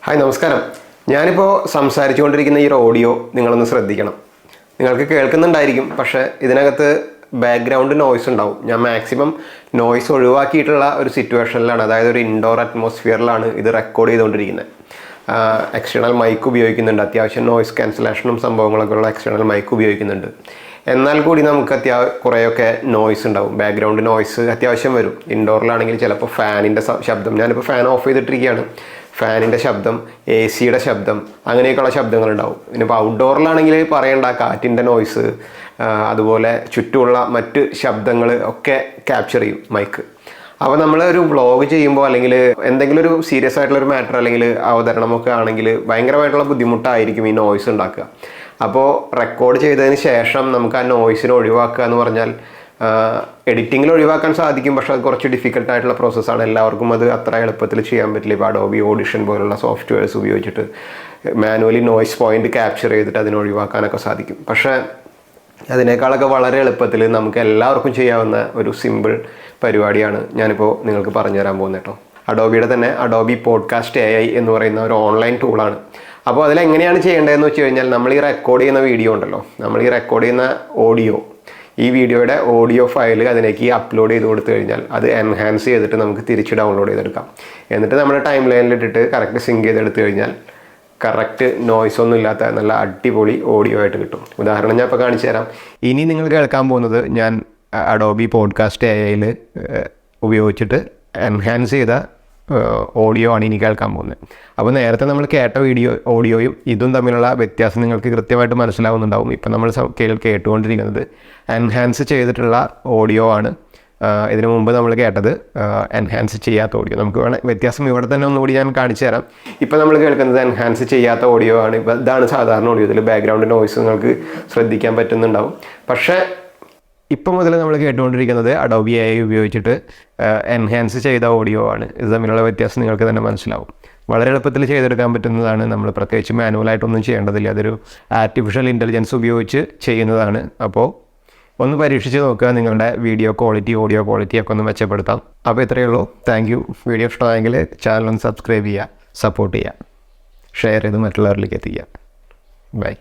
Hi നമസ്കാരം. ഞാനിപ്പോൾ സംസാരിച്ചുകൊണ്ടിരിക്കുന്ന ഈ ഓഡിയോ നിങ്ങളൊന്ന് ശ്രദ്ധിക്കണം. നിങ്ങൾക്ക് കേൾക്കുന്നുണ്ടായിരിക്കും, പക്ഷേ ഇതിനകത്ത് ബാക്ക്ഗ്രൗണ്ട് നോയ്സ് ഉണ്ടാവും. ഞാൻ മാക്സിമം നോയ്സ് ഒഴിവാക്കിയിട്ടുള്ള ഒരു സിറ്റുവേഷനിലാണ്, അതായത് ഒരു ഇൻഡോർ അറ്റ്മോസ്ഫിയറിലാണ് ഇത് റെക്കോർഡ് ചെയ്തുകൊണ്ടിരിക്കുന്നത്. എക്സ്റ്റേണൽ മൈക്ക് ഉപയോഗിക്കുന്നുണ്ട്, അത്യാവശ്യം നോയ്സ് ക്യാൻസലേഷനും സംഭവങ്ങളൊക്കെ ഉള്ള എക്സ്റ്റേണൽ മൈക്ക് ഉപയോഗിക്കുന്നുണ്ട്. എന്നാൽ കൂടി നമുക്ക് കുറേയൊക്കെ നോയ്സ് ഉണ്ടാവും. ബാക്ക്ഗ്രൗണ്ട് നോയ്സ് അത്യാവശ്യം വരും. ഇൻഡോറിലാണെങ്കിൽ ചിലപ്പോൾ ഫാനിൻ്റെ ശബ്ദം, ഞാനിപ്പോൾ ഫാൻ ഓഫ് ചെയ്തിട്ടിരിക്കുകയാണ്, ഫാനിൻ്റെ ശബ്ദം, AC യുടെ ശബ്ദം, അങ്ങനെയൊക്കെയുള്ള ശബ്ദങ്ങളുണ്ടാവും. ഇനിയിപ്പോൾ ഔട്ട്ഡോറിലാണെങ്കിൽ പറയേണ്ട, കാറ്റിൻ്റെ നോയ്സ്, അതുപോലെ ചുറ്റുമുള്ള മറ്റ് ശബ്ദങ്ങൾ ഒക്കെ ക്യാപ്ചർ ചെയ്യും മൈക്ക്. അപ്പോൾ നമ്മൾ ഒരു വ്ളോഗ് ചെയ്യുമ്പോൾ അല്ലെങ്കിൽ എന്തെങ്കിലും ഒരു സീരിയസ് ആയിട്ടുള്ളൊരു മാറ്റർ അല്ലെങ്കിൽ അവതരണമൊക്കെ ആണെങ്കിൽ ഭയങ്കരമായിട്ടുള്ള ബുദ്ധിമുട്ടായിരിക്കും ഈ നോയ്സ് ഉണ്ടാക്കുക. അപ്പോൾ റെക്കോർഡ് ചെയ്തതിന് ശേഷം നമുക്ക് ആ നോയ്സിനെ ഒഴിവാക്കുക എന്ന് പറഞ്ഞാൽ എഡിറ്റിങ്ങിൽ ഒഴിവാക്കാൻ സാധിക്കും, പക്ഷെ അത് കുറച്ച് ഡിഫിക്കൽട്ടായിട്ടുള്ള പ്രോസസ്സാണ്. എല്ലാവർക്കും അത് അത്ര എളുപ്പത്തിൽ ചെയ്യാൻ പറ്റില്ല. ഇപ്പോൾ അഡോബി ഓഡിഷൻ പോലുള്ള സോഫ്റ്റ്വെയർസ് ഉപയോഗിച്ചിട്ട് മാനുവലി നോയ്സ് പോയിന്റ് ക്യാപ്ചർ ചെയ്തിട്ട് അതിനെ ഒഴിവാക്കാനൊക്കെ സാധിക്കും. പക്ഷേ അതിനേക്കാളൊക്കെ വളരെ എളുപ്പത്തിൽ നമുക്ക് എല്ലാവർക്കും ചെയ്യാവുന്ന ഒരു സിമ്പിൾ പരിപാടിയാണ് ഞാനിപ്പോൾ നിങ്ങൾക്ക് പറഞ്ഞു തരാൻ പോകുന്നത് കേട്ടോ. അഡോബിയുടെ തന്നെ അഡോബി പോഡ്കാസ്റ്റ് AI എന്ന് പറയുന്ന ഒരു ഓൺലൈൻ ടൂളാണ്. അപ്പോൾ അതിലെങ്ങനെയാണ് ചെയ്യേണ്ടതെന്ന് വെച്ച് കഴിഞ്ഞാൽ, നമ്മൾ ഈ റെക്കോർഡ് ചെയ്യുന്ന വീഡിയോ ഉണ്ടല്ലോ, നമ്മൾ ഈ റെക്കോർഡ് ചെയ്യുന്ന ഓഡിയോ, ഈ വീഡിയോയുടെ ഓഡിയോ ഫയൽ അതിലേക്ക് അപ്ലോഡ് ചെയ്ത് കൊടുത്തു കഴിഞ്ഞാൽ അത് എൻഹാൻസ് ചെയ്തിട്ട് നമുക്ക് തിരിച്ച് ഡൗൺലോഡ് ചെയ്തെടുക്കാം. എന്നിട്ട് നമ്മുടെ ടൈം ലൈനിലിട്ടിട്ട് കറക്റ്റ് സിങ്ക് ചെയ്തെടുത്തു കഴിഞ്ഞാൽ കറക്റ്റ് നോയ്സ് ഒന്നും ഇല്ലാത്ത നല്ല അടിപൊളി ഓഡിയോ ആയിട്ട് കിട്ടും. ഉദാഹരണം ഞാൻ ഇപ്പോൾ കാണിച്ചു തരാം. ഇനി നിങ്ങൾ കേൾക്കാൻ പോകുന്നത് ഞാൻ അഡോബി പോഡ്കാസ്റ്റ് AIയിൽ ഉപയോഗിച്ചിട്ട് എൻഹാൻസ് ചെയ്ത ഓഡിയോ ആണ് ഇനി കേൾക്കാൻ പോകുന്നത്. അപ്പോൾ നേരത്തെ നമ്മൾ കേട്ട ഓഡിയോയും ഇതും തമ്മിലുള്ള വ്യത്യാസം നിങ്ങൾക്ക് കൃത്യമായിട്ട് മനസ്സിലാവുന്നുണ്ടാവും. ഇപ്പം നമ്മൾ കേട്ടുകൊണ്ടിരിക്കുന്നത് എൻഹാൻസ് ചെയ്തിട്ടുള്ള ഓഡിയോ ആണ്. ഇതിനു മുമ്പ് നമ്മൾ കേട്ടത് എൻഹാൻസ് ചെയ്യാത്ത ഓഡിയോ. നമുക്ക് വ്യത്യാസം ഇവിടെ തന്നെ ഒന്നുകൂടി ഞാൻ കാണിച്ചു തരാം. ഇപ്പം നമ്മൾ കേൾക്കുന്നത് എൻഹാൻസ് ചെയ്യാത്ത ഓഡിയോ ആണ്. ഇപ്പം ഇതാണ് സാധാരണ ഓഡിയോ. ഇതിൽ ബാക്ക്ഗ്രൗണ്ട് നോയ്സ് നിങ്ങൾക്ക് ശ്രദ്ധിക്കാൻ പറ്റുന്നുണ്ടാവും. പക്ഷേ ഇപ്പം മുതൽ നമ്മൾ കേട്ടുകൊണ്ടിരിക്കുന്നത് അഡോബി AI ഉപയോഗിച്ചിട്ട് എൻഹാൻസ് ചെയ്ത ഓഡിയോ ആണ്. ഇത് തമ്മിലുള്ള വ്യത്യാസം നിങ്ങൾക്ക് തന്നെ മനസ്സിലാവും. വളരെ എളുപ്പത്തിൽ ചെയ്തെടുക്കാൻ പറ്റുന്നതാണ്. നമ്മൾ പ്രത്യേകിച്ച് മാനുവലായിട്ടൊന്നും ചെയ്യേണ്ടതില്ല. അതൊരു ആർട്ടിഫിഷ്യൽ ഇൻ്റലിജൻസ് ഉപയോഗിച്ച് ചെയ്യുന്നതാണ്. അപ്പോൾ ഒന്ന് പരീക്ഷിച്ച് നോക്കുക. നിങ്ങളുടെ വീഡിയോ ക്വാളിറ്റി, ഓഡിയോ ക്വാളിറ്റി ഒക്കെ ഒന്ന് മെച്ചപ്പെടുത്താം. അപ്പോൾ ഇത്രയേ ഉള്ളൂ. Thank you. വീഡിയോ ഇഷ്ടമായെങ്കിൽ ചാനൽ ഒന്ന് സബ്സ്ക്രൈബ് ചെയ്യുക, സപ്പോർട്ട് ചെയ്യുക, ഷെയർ ചെയ്ത് മറ്റുള്ളവരിലേക്ക് എത്തിക്കുക. ബൈ.